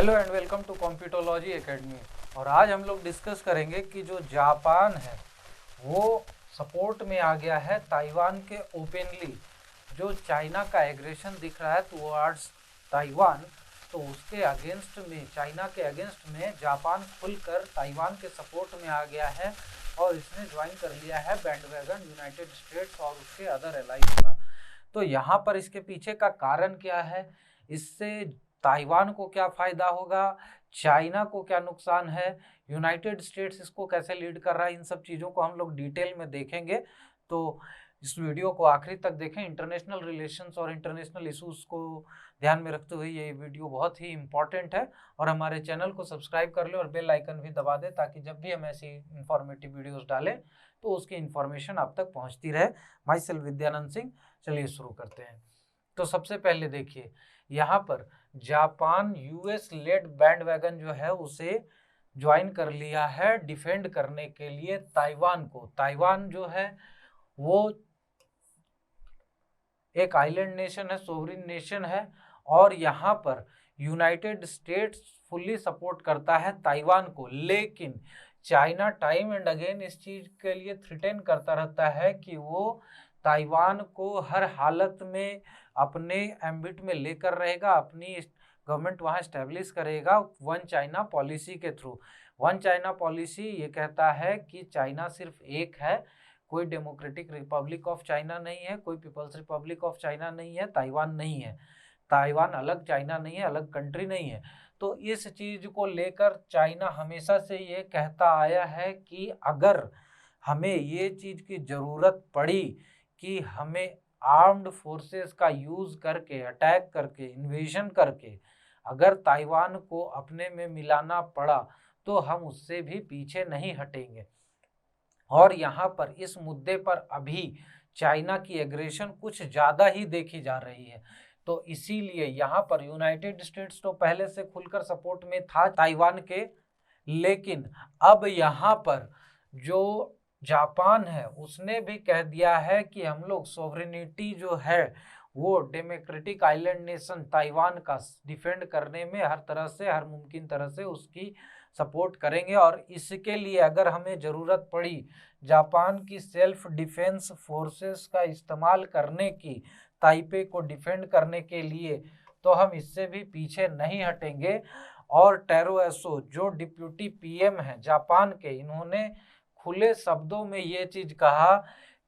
Hello and welcome to Computerology Academy. और आज हम लोग डिस्कस करेंगे कि जो जापान है वो सपोर्ट में आ गया है ताइवान के ओपनली। जो चाइना का एग्रेशन दिख रहा है टुवर्ड्स ताइवान, तो उसके अगेंस्ट में, चाइना के अगेंस्ट में जापान खुलकर ताइवान के सपोर्ट में आ गया है और इसने ज्वाइन कर लिया है बैंडवैगन यूनाइटेड स्टेट्स और उसके अदर एलाइज का। तो यहाँ पर इसके पीछे का कारण क्या है, इससे ताइवान को क्या फायदा होगा, चाइना को क्या नुकसान है, यूनाइटेड स्टेट्स इसको कैसे लीड कर रहा है, इन सब चीज़ों को हम लोग डिटेल में देखेंगे। तो इस वीडियो को आखिरी तक देखें। इंटरनेशनल रिलेशंस और इंटरनेशनल इशूज़ को ध्यान में रखते हुए ये वीडियो बहुत ही इंपॉर्टेंट है। और हमारे चैनल को सब्सक्राइब कर ले और बेल आइकन भी दबा दे ताकि जब भी हम ऐसी इंफॉर्मेटिव वीडियोस डालें तो उसकी इंफॉर्मेशन आप तक पहुंचती रहे। My self Vidyanand Singh. चलिए शुरू करते हैं। तो सबसे पहले देखिए, यहाँ पर जापान यूएस लेड बैंडवैगन जो है उसे ज्वाइन कर लिया है डिफेंड करने के लिए ताइवान को। ताइवान जो है वो एक आइलैंड नेशन है, सोवरिन नेशन है, और यहाँ पर यूनाइटेड स्टेट्स फुल्ली सपोर्ट करता है ताइवान को। लेकिन चाइना टाइम एंड अगेन इस चीज के लिए थ्रेटन करता रहता है कि वो ताइवान को हर हालत में अपने एम्बिट में लेकर रहेगा, अपनी गवर्नमेंट वहाँ स्टैब्लिश करेगा वन चाइना पॉलिसी के थ्रू। वन चाइना पॉलिसी ये कहता है कि चाइना सिर्फ एक है, कोई डेमोक्रेटिक रिपब्लिक ऑफ चाइना नहीं है, कोई पीपल्स रिपब्लिक ऑफ चाइना नहीं है, ताइवान नहीं है। ताइवान अलग चाइना नहीं है, अलग कंट्री नहीं है। तो इस चीज को लेकर चाइना हमेशा से ये कहता आया है कि अगर हमें ये चीज की जरूरत पड़ी कि हमें आर्म्ड फोर्सेस का यूज करके, अटैक करके, इन्वेजन करके अगर ताइवान को अपने में मिलाना पड़ा तो हम उससे भी पीछे नहीं हटेंगे। और यहाँ पर इस मुद्दे पर अभी चाइना की एग्रेशन कुछ ज़्यादा ही देखी जा रही है। तो इसीलिए यहाँ पर यूनाइटेड स्टेट्स तो पहले से खुलकर सपोर्ट में था ताइवान के, लेकिन अब यहाँ पर जो जापान है उसने भी कह दिया है कि हम लोग सोवरेनिटी जो है वो डेमोक्रेटिक आइलैंड नेशन ताइवान का डिफेंड करने में हर तरह से, हर मुमकिन तरह से उसकी सपोर्ट करेंगे। और इसके लिए अगर हमें ज़रूरत पड़ी जापान की सेल्फ डिफेंस फोर्सेस का इस्तेमाल करने की, ताइपे को डिफेंड करने के लिए, तो हम इससे भी पीछे नहीं हटेंगे। और टैरो एसो जो डिप्यूटी पीएम है जापान के, इन्होंने खुले शब्दों में ये चीज़ कहा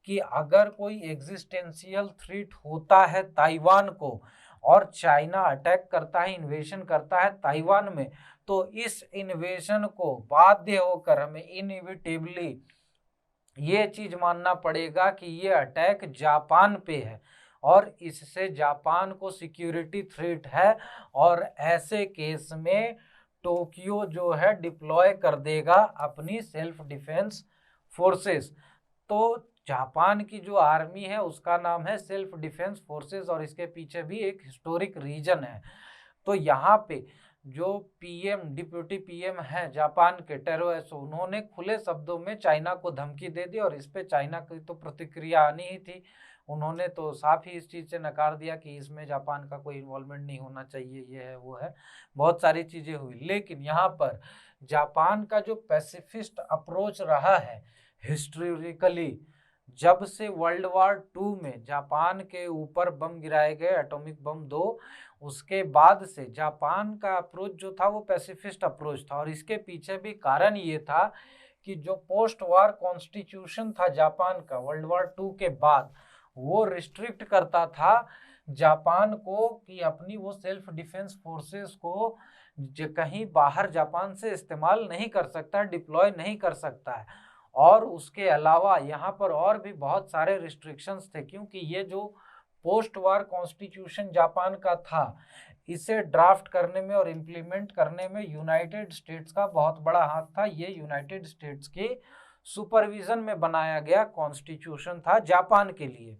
कि अगर कोई एग्जिस्टेंशियल थ्रेट होता है ताइवान को और चाइना अटैक करता है, इन्वेजन करता है ताइवान में, तो इस इन्वेजन को बाध्य होकर हमें इनएविटेबली ये चीज मानना पड़ेगा कि ये अटैक जापान पे है और इससे जापान को सिक्योरिटी थ्रेट है। और ऐसे केस में टोक्यो जो है डिप्लॉय कर देगा अपनी सेल्फ डिफेंस फोर्सेस। तो जापान की जो आर्मी है उसका नाम है सेल्फ डिफेंस फोर्सेस और इसके पीछे भी एक हिस्टोरिक रीजन है। तो यहाँ पे जो पीएम, डिप्यूटी पीएम है जापान के, टैरो एसो, उन्होंने खुले शब्दों में चाइना को धमकी दे दी और इस पे चाइना की तो प्रतिक्रिया आनी ही थी। उन्होंने तो साफ ही इस चीज़ से नकार दिया कि इसमें जापान का कोई इन्वॉल्वमेंट नहीं होना चाहिए, ये है वो है, बहुत सारी चीज़ें हुई। लेकिन यहाँ पर जापान का जो पैसिफिस्ट अप्रोच रहा है हिस्टोरिकली, जब से वर्ल्ड वॉर 2 में जापान के ऊपर बम गिराए गए, एटॉमिक बम 2, उसके बाद से जापान का अप्रोच जो था वो पैसिफिस्ट अप्रोच था। और इसके पीछे भी कारण ये था कि जो पोस्ट वार कॉन्स्टिट्यूशन था जापान का वर्ल्ड वॉर 2 के बाद, वो रिस्ट्रिक्ट करता था जापान को कि अपनी वो सेल्फ डिफेंस फोर्सेस को कहीं बाहर जापान से इस्तेमाल नहीं कर सकता, डिप्लॉय नहीं कर सकता है। और उसके अलावा यहाँ पर और भी बहुत सारे रिस्ट्रिक्शंस थे, क्योंकि ये जो पोस्ट वार कॉन्स्टिट्यूशन जापान का था, इसे ड्राफ्ट करने में और इम्प्लीमेंट करने में यूनाइटेड स्टेट्स का बहुत बड़ा हाथ था। ये यूनाइटेड स्टेट्स के सुपरविजन में बनाया गया कॉन्स्टिट्यूशन था जापान के लिए।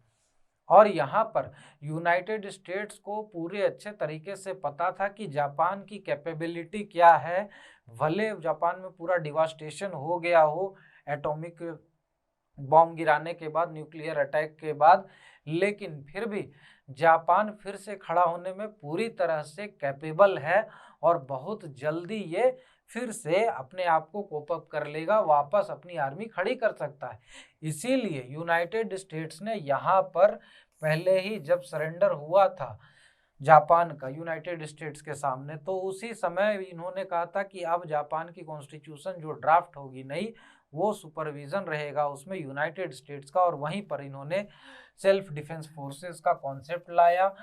और यहाँ पर यूनाइटेड स्टेट्स को पूरे अच्छे तरीके से पता था कि जापान की कैपेबिलिटी क्या है। भले जापान में पूरा डिवास्टेशन हो गया हो एटॉमिक बॉम्ब गिराने के बाद, न्यूक्लियर अटैक के बाद, लेकिन फिर भी जापान फिर से खड़ा होने में पूरी तरह से कैपेबल है और बहुत जल्दी ये फिर से अपने आप को कोप अप कर लेगा, वापस अपनी आर्मी खड़ी कर सकता है। इसीलिए यूनाइटेड स्टेट्स ने यहाँ पर पहले ही जब सरेंडर हुआ था जापान का यूनाइटेड स्टेट्स के सामने, तो उसी समय इन्होंने कहा था कि अब जापान की कॉन्स्टिट्यूशन जो ड्राफ्ट होगी नई, वो सुपरविजन रहेगा उसमें यूनाइटेड स्टेट्स का। और वहीं पर इन्होंने सेल्फ डिफेंस फोर्सेस का कॉन्सेप्ट लाया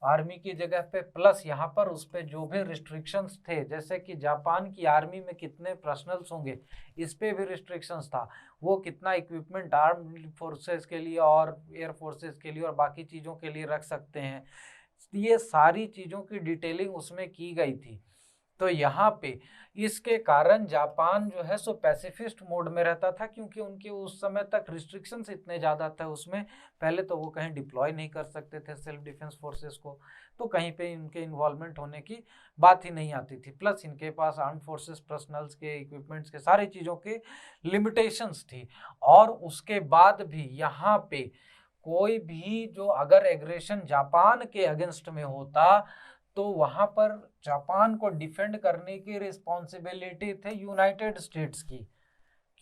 आर्मी की जगह पे, प्लस यहाँ पर उस पर जो भी रिस्ट्रिक्शंस थे, जैसे कि जापान की आर्मी में कितने पर्सनल्स होंगे इस पे भी रिस्ट्रिक्शंस था, वो कितना इक्विपमेंट आर्म्ड फोर्सेस के लिए और एयर फोर्सेस के लिए और बाकी चीज़ों के लिए रख सकते हैं, ये सारी चीज़ों की डिटेलिंग उसमें की गई थी। तो यहाँ पे इसके कारण जापान जो है सो पैसिफिस्ट मोड में रहता था, क्योंकि उनके उस समय तक रिस्ट्रिक्शंस इतने ज़्यादा थे उसमें। पहले तो वो कहीं डिप्लॉय नहीं कर सकते थे सेल्फ डिफेंस फोर्सेस को, तो कहीं पे इनके इन्वॉल्वमेंट होने की बात ही नहीं आती थी। प्लस इनके पास आर्म फोर्सेस पर्सनल्स के, इक्विपमेंट्स के, सारी चीज़ों के लिमिटेशंस थी। और उसके बाद भी यहाँ पे कोई भी जो अगर एग्रेशन जापान के अगेंस्ट में होता, तो वहां पर जापान को डिफेंड करने की रिस्पॉन्सिबिलिटी थे यूनाइटेड स्टेट्स की,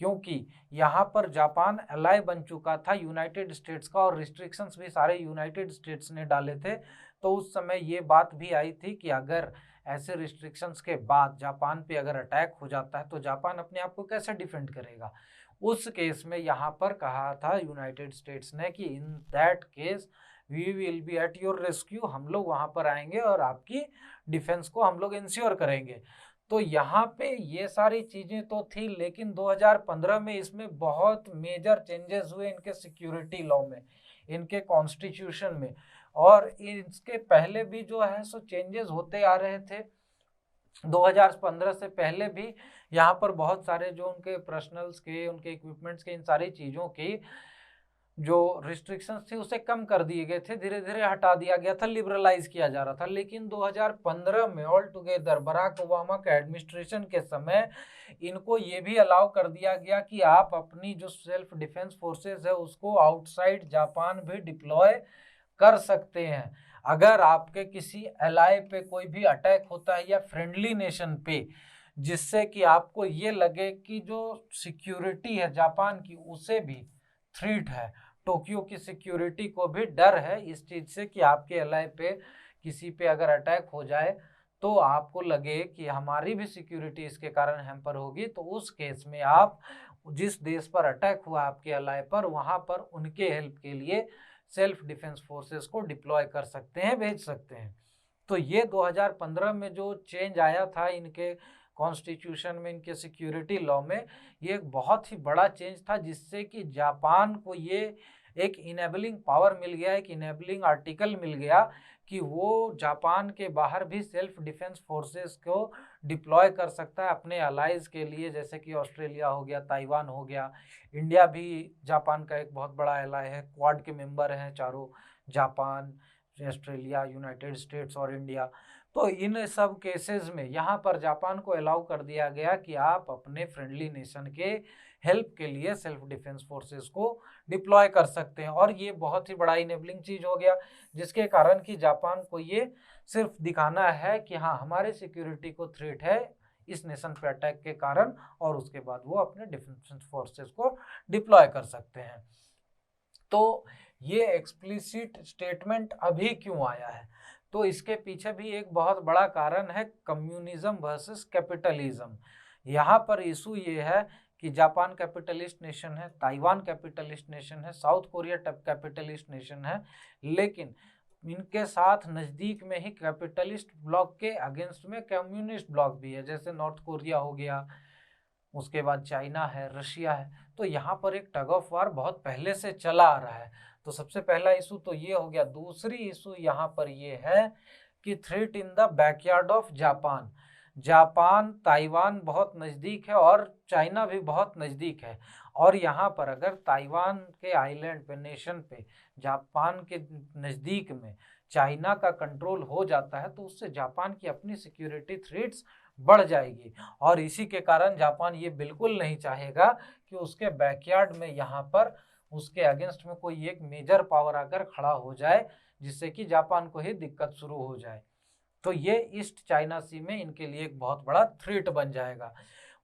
क्योंकि यहाँ पर जापान अलाय बन चुका था यूनाइटेड स्टेट्स का और रिस्ट्रिक्शंस भी सारे यूनाइटेड स्टेट्स ने डाले थे। तो उस समय ये बात भी आई थी कि अगर ऐसे रिस्ट्रिक्शंस के बाद जापान पे अगर अटैक हो जाता है तो जापान अपने आप को कैसे डिफेंड करेगा। उस केस में यहाँ पर कहा था यूनाइटेड स्टेट्स ने कि in that case we will be at your rescue, हम लोग वहाँ पर आएंगे और आपकी डिफेंस को हम लोग इंश्योर करेंगे। तो यहाँ पे ये सारी चीज़ें तो थी, लेकिन 2015 में इसमें बहुत मेजर चेंजेस हुए इनके सिक्योरिटी लॉ में, इनके कॉन्स्टिट्यूशन में। और इसके पहले भी जो है सो चेंजेस होते आ रहे थे। 2015 से पहले भी यहाँ पर बहुत सारे जो उनके पर्सनल्स के, उनके इक्विपमेंट्स के, इन सारी चीज़ों की जो रिस्ट्रिक्शंस थी उसे कम कर दिए गए थे, धीरे धीरे हटा दिया गया था, लिबरलाइज किया जा रहा था। लेकिन 2015 में ऑल टुगेदर बराक ओबामा के एडमिनिस्ट्रेशन के समय इनको ये भी अलाउ कर दिया गया कि आप अपनी जो सेल्फ डिफेंस फोर्सेस है उसको आउटसाइड जापान भी डिप्लॉय कर सकते हैं। अगर आपके किसी एलाय पे कोई भी अटैक होता है या फ्रेंडली नेशन पे, जिससे कि आपको ये लगे कि जो सिक्योरिटी है जापान की उसे भी थ्रेट है, टोक्यो की सिक्योरिटी को भी डर है इस चीज से कि आपके एलाय पे किसी पे अगर अटैक हो जाए तो आपको लगे कि हमारी भी सिक्योरिटी इसके कारण हैम्पर होगी, तो उस केस में आप जिस देश पर अटैक हुआ आपके एलाय पर, वहां पर उनके हेल्प के लिए सेल्फ डिफेंस फोर्सेस को डिप्लॉय कर सकते हैं, भेज सकते हैं। तो ये 2015 में जो चेंज आया था इनके कॉन्स्टिट्यूशन में, इनके सिक्योरिटी लॉ में, ये एक बहुत ही बड़ा चेंज था, जिससे कि जापान को ये एक इनेबलिंग पावर मिल गया, एक इनेबलिंग आर्टिकल मिल गया कि वो जापान के बाहर भी सेल्फ डिफेंस फोर्सेस को डिप्लॉय कर सकता है अपने अलाइज के लिए, जैसे कि ऑस्ट्रेलिया हो गया, ताइवान हो गया। इंडिया भी जापान का एक बहुत बड़ा एलाय है, क्वाड के मेंबर हैं चारों, जापान, ऑस्ट्रेलिया, यूनाइटेड स्टेट्स और इंडिया। तो इन सब केसेस में यहाँ पर जापान को अलाउ कर दिया गया कि आप अपने फ्रेंडली नेशन के हेल्प के लिए सेल्फ डिफेंस फोर्सेस को डिप्लॉय कर सकते हैं। और ये बहुत ही बड़ा इनेबलिंग चीज हो गया, जिसके कारण कि जापान को ये सिर्फ दिखाना है कि हाँ हमारे सिक्योरिटी को थ्रेट है इस नेशन पे अटैक के कारण, और उसके बाद वो अपने डिफेंस फोर्सेस को डिप्लॉय कर सकते हैं। तो ये एक्सप्लिसिट स्टेटमेंट अभी क्यों आया है, तो इसके पीछे भी एक बहुत बड़ा कारण है, कम्युनिज्म वर्सेस कैपिटलिज्म। यहाँ पर इशू ये है कि जापान कैपिटलिस्ट नेशन है, ताइवान कैपिटलिस्ट नेशन है, साउथ कोरिया कैपिटलिस्ट नेशन है, लेकिन इनके साथ नज़दीक में ही कैपिटलिस्ट ब्लॉक के अगेंस्ट में कम्युनिस्ट ब्लॉक भी है, जैसे नॉर्थ कोरिया हो गया, उसके बाद चाइना है, रशिया है। तो यहाँ पर एक टग ऑफ वार बहुत पहले से चला आ रहा है। तो सबसे पहला इशू तो ये हो गया। दूसरी इशू यहाँ पर ये है कि threat in the backyard of Japan. Japan, Taiwan बहुत नज़दीक है और चाइना भी बहुत नज़दीक है, और यहाँ पर अगर ताइवान के आइलैंड पे, नेशन पे, जापान के नज़दीक में चाइना का कंट्रोल हो जाता है तो उससे जापान की अपनी सिक्योरिटी थ्रेट्स बढ़ जाएगी। और इसी के कारण जापान ये बिल्कुल नहीं चाहेगा कि उसके बैकयार्ड में यहाँ पर उसके अगेंस्ट में कोई एक मेजर पावर आकर खड़ा हो जाए, जिससे कि जापान को ही दिक्कत शुरू हो जाए। तो ये ईस्ट चाइना सी में इनके लिए एक बहुत बड़ा थ्रेट बन जाएगा।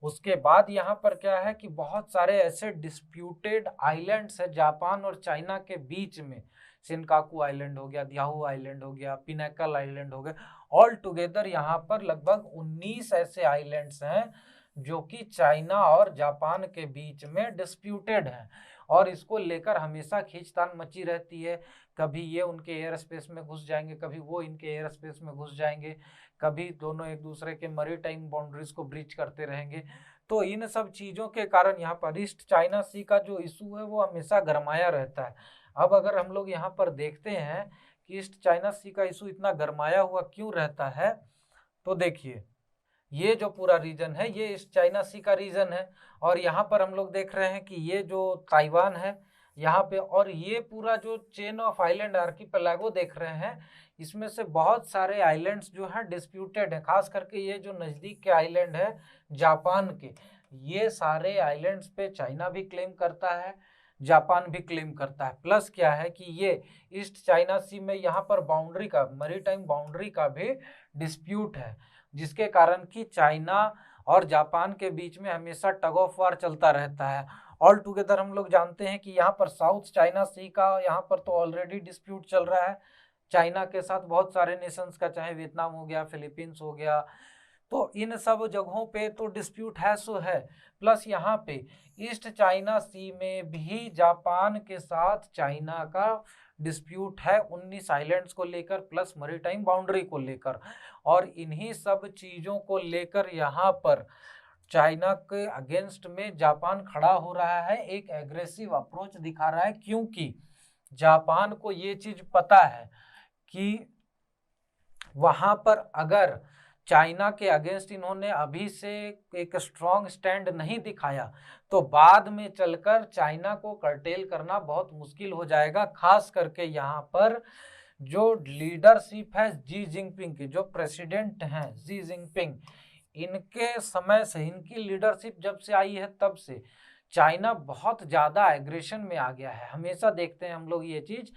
उसके बाद यहाँ पर क्या है कि बहुत सारे ऐसे डिस्प्यूटेड आइलैंड्स है जापान और चाइना के बीच में। शिनकाकू आइलैंड हो गया, दियाहू आइलैंड हो गया, पिनाकल आइलैंड हो गया, ऑल टुगेदर यहाँ पर लगभग 19 ऐसे आइलैंड्स हैं जो कि चाइना और जापान के बीच में डिस्प्यूटेड हैं और इसको लेकर हमेशा खींचतान मची रहती है। कभी ये उनके एयर स्पेस में घुस जाएंगे, कभी वो इनके एयर स्पेस में घुस जाएंगे, कभी दोनों एक दूसरे के मैरीटाइम बाउंड्रीज को ब्रीच करते रहेंगे। तो इन सब चीज़ों के कारण यहाँ पर ईस्ट चाइना सी का जो इशू है वो हमेशा गरमाया रहता है। अब अगर हम लोग यहाँ पर देखते हैं कि ईस्ट चाइना सी का इशू इतना गरमाया हुआ क्यों रहता है, तो देखिए ये जो पूरा रीजन है ये ईस्ट चाइना सी का रीजन है और यहाँ पर हम लोग देख रहे हैं कि ये जो ताइवान है यहाँ पे, और ये पूरा जो चेन ऑफ आइलैंड आर्कीपेलागो देख रहे हैं इसमें से बहुत सारे आइलैंड्स जो है डिस्प्यूटेड है। खास करके ये जो नज़दीक के आइलैंड है जापान के, ये सारे आइलैंड्स पे चाइना भी क्लेम करता है, जापान भी क्लेम करता है। प्लस क्या है कि ये ईस्ट चाइना सी में यहाँ पर बाउंड्री का, मैरीटाइम बाउंड्री का भी डिस्प्यूट है, जिसके कारण कि चाइना और जापान के बीच में हमेशा टग ऑफ वार चलता रहता है। ऑल टुगेदर हम लोग जानते हैं कि यहाँ पर साउथ चाइना सी का यहाँ पर तो ऑलरेडी डिस्प्यूट चल रहा है चाइना के साथ बहुत सारे नेशंस का, चाहे वियतनाम हो गया, फिलीपींस हो गया, तो इन सब जगहों पे तो डिस्प्यूट है सो है। प्लस यहाँ पे ईस्ट चाइना सी में भी जापान के साथ चाइना का डिस्प्यूट है 19 आइलैंड्स को लेकर प्लस मैरीटाइम बाउंड्री को लेकर, और इन्हीं सब चीज़ों को लेकर यहाँ पर चाइना के अगेंस्ट में जापान खड़ा हो रहा है, एक एग्रेसिव अप्रोच दिखा रहा है, क्योंकि जापान को ये चीज़ पता है कि वहाँ पर अगर चाइना के अगेंस्ट इन्होंने अभी से एक स्ट्रॉन्ग स्टैंड नहीं दिखाया तो बाद में चलकर चाइना को कर्टेल करना बहुत मुश्किल हो जाएगा। खास करके यहाँ पर जो लीडरशिप है जी जिनपिंग की, जो प्रेसिडेंट हैं जी जिनपिंग, इनके समय से, इनकी लीडरशिप जब से आई है तब से चाइना बहुत ज़्यादा एग्रेशन में आ गया है। हमेशा देखते हैं हम लोग ये चीज़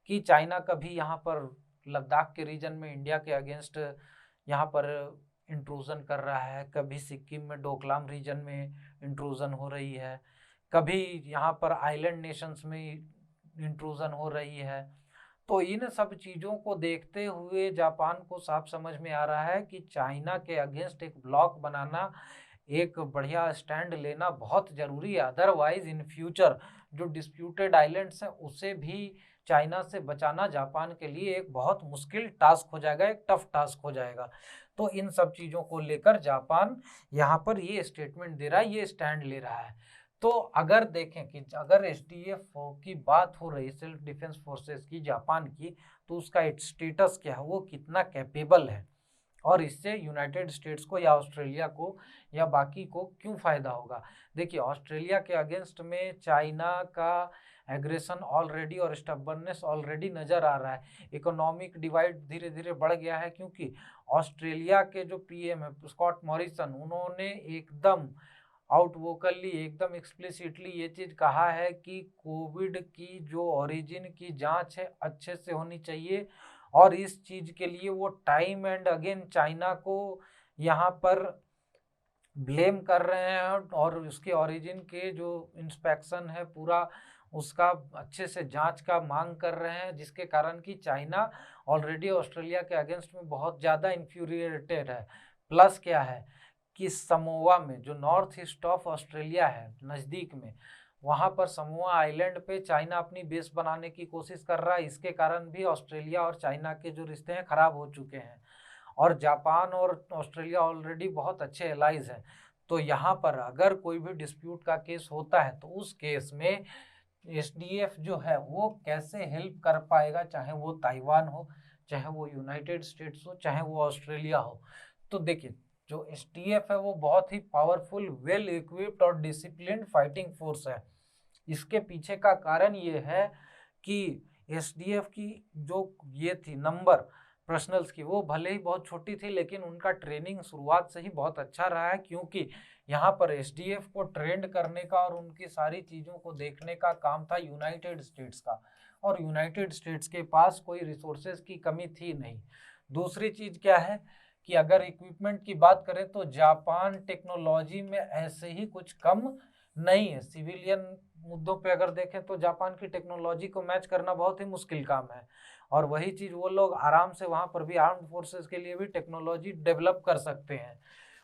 कि चाइना कभी यहाँ पर लद्दाख के रीजन में इंडिया के अगेंस्ट यहाँ पर इंट्रूजन कर रहा है, कभी सिक्किम में डोकलाम रीजन में इंट्रूजन हो रही है, कभी यहाँ पर आइलैंड नेशंस में इंट्रूजन हो रही है। तो इन सब चीज़ों को देखते हुए जापान को साफ समझ में आ रहा है कि चाइना के अगेंस्ट एक ब्लॉक बनाना, एक बढ़िया स्टैंड लेना बहुत ज़रूरी है। अदरवाइज इन फ्यूचर जो डिस्प्यूटेड आइलैंड्स हैं उसे भी चाइना से बचाना जापान के लिए एक बहुत मुश्किल टास्क हो जाएगा, एक टफ टास्क हो जाएगा। तो इन सब चीज़ों को लेकर जापान यहाँ पर ये स्टेटमेंट दे रहा है, ये स्टैंड ले रहा है। तो अगर देखें कि अगर एसडीएफ की बात हो रही, सेल्फ डिफेंस फोर्सेस की जापान की, तो उसका स्टेटस क्या है, वो कितना कैपेबल है और इससे यूनाइटेड स्टेट्स को या ऑस्ट्रेलिया को या बाकी को क्यों फ़ायदा होगा। देखिए ऑस्ट्रेलिया के अगेंस्ट में चाइना का एग्रेशन ऑलरेडी और स्टबर्नेस ऑलरेडी नज़र आ रहा है। इकोनॉमिक डिवाइड धीरे धीरे बढ़ गया है, क्योंकि ऑस्ट्रेलिया के जो पीएम है स्कॉट मॉरिसन, उन्होंने एकदम आउटवोकली, एकदम एक्सप्लिसिटली ये चीज़ कहा है कि कोविड की जो ओरिजिन की जांच है अच्छे से होनी चाहिए, और इस चीज़ के लिए वो टाइम एंड अगेन चाइना को यहाँ पर ब्लेम कर रहे हैं और उसके ओरिजिन के जो इंस्पेक्शन है पूरा उसका अच्छे से जांच का मांग कर रहे हैं, जिसके कारण कि चाइना ऑलरेडी ऑस्ट्रेलिया के अगेंस्ट में बहुत ज़्यादा इन्फ्यूरिएटेड है। प्लस क्या है कि समोआ में, जो नॉर्थ ईस्ट ऑफ ऑस्ट्रेलिया है नज़दीक में, वहाँ पर समोआ आइलैंड पे चाइना अपनी बेस बनाने की कोशिश कर रहा है। इसके कारण भी ऑस्ट्रेलिया और चाइना के जो रिश्ते हैं खराब हो चुके हैं, और जापान और ऑस्ट्रेलिया ऑलरेडी बहुत अच्छे एलाइज हैं। तो यहाँ पर अगर कोई भी डिस्प्यूट का केस होता है तो उस केस में एसडीएफ जो है वो कैसे हेल्प कर पाएगा, चाहे वो ताइवान हो, चाहे वो यूनाइटेड स्टेट्स हो, चाहे वो ऑस्ट्रेलिया हो। तो देखिए जो एसडीएफ है वो बहुत ही पावरफुल, वेल इक्विप्ड और डिसिप्लिन्ड फाइटिंग फोर्स है। इसके पीछे का कारण ये है कि एसडीएफ की जो ये थी नंबर पर्सनल्स की, वो भले ही बहुत छोटी थी लेकिन उनका ट्रेनिंग शुरुआत से ही बहुत अच्छा रहा है, क्योंकि यहाँ पर एसडीएफ को ट्रेंड करने का और उनकी सारी चीज़ों को देखने का काम था यूनाइटेड स्टेट्स का, और यूनाइटेड स्टेट्स के पास कोई रिसोर्सेज की कमी थी नहीं। दूसरी चीज क्या है कि अगर इक्विपमेंट की बात करें तो जापान टेक्नोलॉजी में ऐसे ही कुछ कम नहीं है। सिविलियन मुद्दों पे अगर देखें तो जापान की टेक्नोलॉजी को मैच करना बहुत ही मुश्किल काम है, और वही चीज वो लोग आराम से वहां पर भी आर्म्ड फोर्सेस के लिए भी टेक्नोलॉजी डेवलप कर सकते हैं।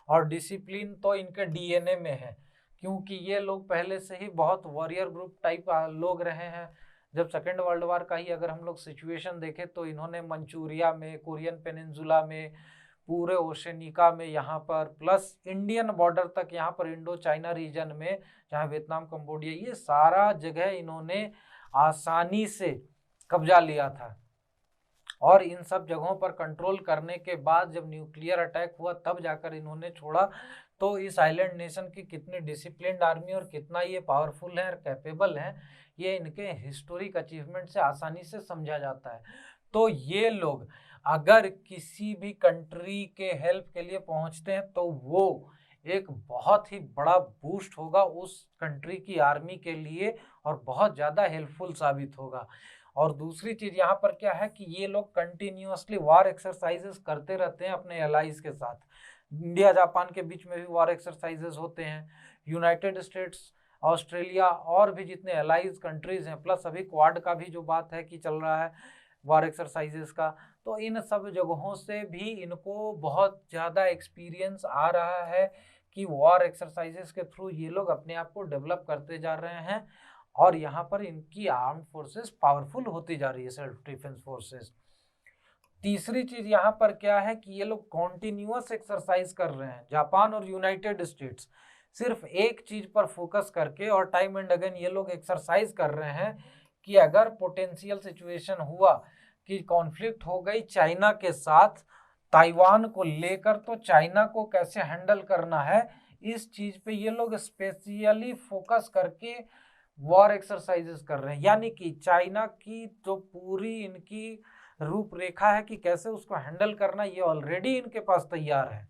और डिसिप्लिन तो इनके डीएनए में है, क्योंकि ये लोग पहले से ही बहुत वॉरियर ग्रुप टाइप लोग रहे हैं। जब सेकेंड वर्ल्ड वार का ही अगर हम लोग सिचुएशन देखें तो इन्होंने मंचूरिया में, कोरियन पेनिनसुला में, पूरे ओशनिका में, यहाँ पर प्लस इंडियन बॉर्डर तक, यहाँ पर इंडो चाइना रीजन में, जहाँ वियतनाम, कंबोडिया, ये सारा जगह इन्होंने आसानी से कब्जा लिया था। और इन सब जगहों पर कंट्रोल करने के बाद जब न्यूक्लियर अटैक हुआ तब जाकर इन्होंने छोड़ा। तो इस आइलैंड नेशन की कितनी डिसिप्लिन्ड आर्मी और कितना ये पावरफुल है और कैपेबल है, ये इनके हिस्टोरिक अचीवमेंट से आसानी से समझा जाता है। तो ये लोग अगर किसी भी कंट्री के हेल्प के लिए पहुंचते हैं तो वो एक बहुत ही बड़ा बूस्ट होगा उस कंट्री की आर्मी के लिए, और बहुत ज़्यादा हेल्पफुल साबित होगा। और दूसरी चीज यहाँ पर क्या है कि ये लोग कंटिन्यूअसली वार एक्सरसाइजेस करते रहते हैं अपने एलाइज के साथ। इंडिया जापान के बीच में भी वार एक्सरसाइजेस होते हैं, यूनाइटेड स्टेट्स, ऑस्ट्रेलिया और भी जितने एलाइज कंट्रीज हैं, प्लस अभी क्वाड का भी जो बात है कि चल रहा है वार एक्सरसाइजेस का, तो इन सब जगहों से भी इनको बहुत ज़्यादा एक्सपीरियंस आ रहा है कि वॉर एक्सरसाइजेस के थ्रू ये लोग अपने आप को डेवलप करते जा रहे हैं, और यहाँ पर इनकी आर्म्ड फोर्सेस पावरफुल होती जा रही है, सेल्फ डिफेंस फोर्सेस। तीसरी चीज यहाँ पर क्या है कि ये लोग कॉन्टिन्यूअस एक्सरसाइज कर रहे हैं। जापान और यूनाइटेड स्टेट्स सिर्फ एक चीज पर फोकस करके और टाइम एंड अगेन ये लोग एक्सरसाइज कर रहे हैं कि अगर पोटेंशियल सिचुएशन हुआ कि कॉन्फ्लिक्ट हो गई चाइना के साथ ताइवान को लेकर, तो चाइना को कैसे हैंडल करना है, इस चीज पे ये लोग स्पेशली फोकस करके वॉर एक्सरसाइजेस कर रहे हैं। यानी कि चाइना की जो पूरी इनकी रूपरेखा है कि कैसे उसको हैंडल करना, ये ऑलरेडी इनके पास तैयार है।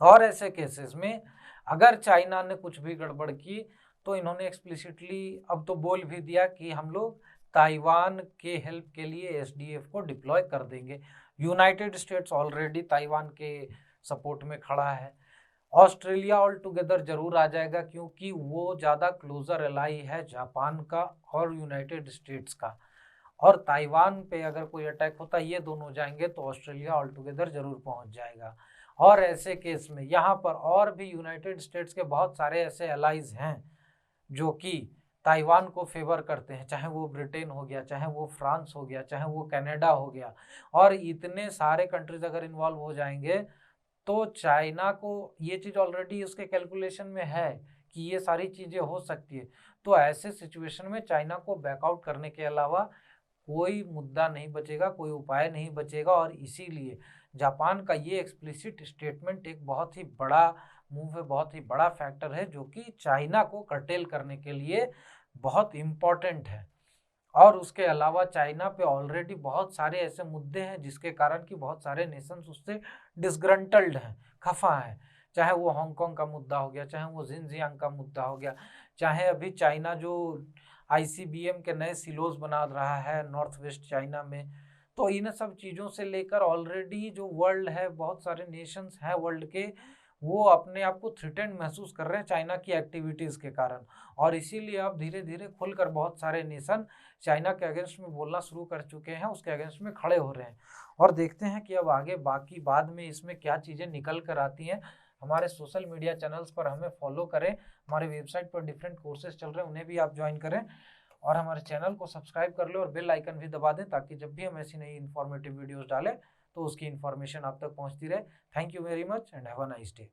और ऐसे केसेस में अगर चाइना ने कुछ भी गड़बड़ की तो इन्होंने एक्सप्लिसिटली अब तो बोल भी दिया कि हम लोग ताइवान के हेल्प के लिए एसडीएफ को डिप्लॉय कर देंगे। यूनाइटेड स्टेट्स ऑलरेडी ताइवान के सपोर्ट में खड़ा है। ऑस्ट्रेलिया ऑल टुगेदर जरूर आ जाएगा, क्योंकि वो ज़्यादा क्लोजर एलाई है जापान का और यूनाइटेड स्टेट्स का। और ताइवान पे अगर कोई अटैक होता है, ये दोनों जाएंगे तो ऑस्ट्रेलिया ऑल टुगेदर जरूर पहुंच जाएगा। और ऐसे केस में यहाँ पर और भी यूनाइटेड स्टेट्स के बहुत सारे ऐसे एलाइज हैं जो कि ताइवान को फेवर करते हैं, चाहे वो ब्रिटेन हो गया, चाहे वो फ्रांस हो गया, चाहे वो कनाडा हो गया। और इतने सारे कंट्रीज अगर इन्वॉल्व हो जाएंगे तो चाइना को ये चीज़ ऑलरेडी उसके कैलकुलेशन में है कि ये सारी चीज़ें हो सकती है। तो ऐसे सिचुएशन में चाइना को बैकआउट करने के अलावा कोई मुद्दा नहीं बचेगा, कोई उपाय नहीं बचेगा। और इसीलिए जापान का ये एक्सप्लिसिट स्टेटमेंट एक बहुत ही बड़ा मूव है, बहुत ही बड़ा फैक्टर है जो कि चाइना को कर्टेल करने के लिए बहुत इम्पॉर्टेंट है। और उसके अलावा चाइना पे ऑलरेडी बहुत सारे ऐसे मुद्दे हैं जिसके कारण कि बहुत सारे नेशंस उससे डिसग्रंटल्ड हैं, खफा हैं। चाहे वो हांगकांग का मुद्दा हो गया, चाहे वो जिनजियांग का मुद्दा हो गया, चाहे अभी चाइना जो आईसीबीएम के नए सिलोज बना रहा है नॉर्थ वेस्ट चाइना में। तो इन सब चीज़ों से लेकर ऑलरेडी जो वर्ल्ड है, बहुत सारे नेशंस हैं वर्ल्ड के, वो अपने आप को थ्रेटेंड महसूस कर रहे हैं चाइना की एक्टिविटीज़ के कारण। और इसीलिए अब धीरे धीरे खुलकर बहुत सारे नेशन चाइना के अगेंस्ट में बोलना शुरू कर चुके हैं, उसके अगेंस्ट में खड़े हो रहे हैं। और देखते हैं कि अब आगे बाकी बाद में इसमें क्या चीज़ें निकल कर आती हैं। हमारे सोशल मीडिया चैनल्स पर हमें फॉलो करें, हमारे वेबसाइट पर डिफरेंट कोर्सेज चल रहे हैं, उन्हें भी आप ज्वाइन करें, और हमारे चैनल को सब्सक्राइब कर लें और बेल आइकन भी दबा दें, ताकि जब भी हम ऐसी नई इन्फॉर्मेटिव वीडियोस डालें तो उसकी इन्फॉर्मेशन आप तक पहुंचती रहे। Thank you very much and have a nice day.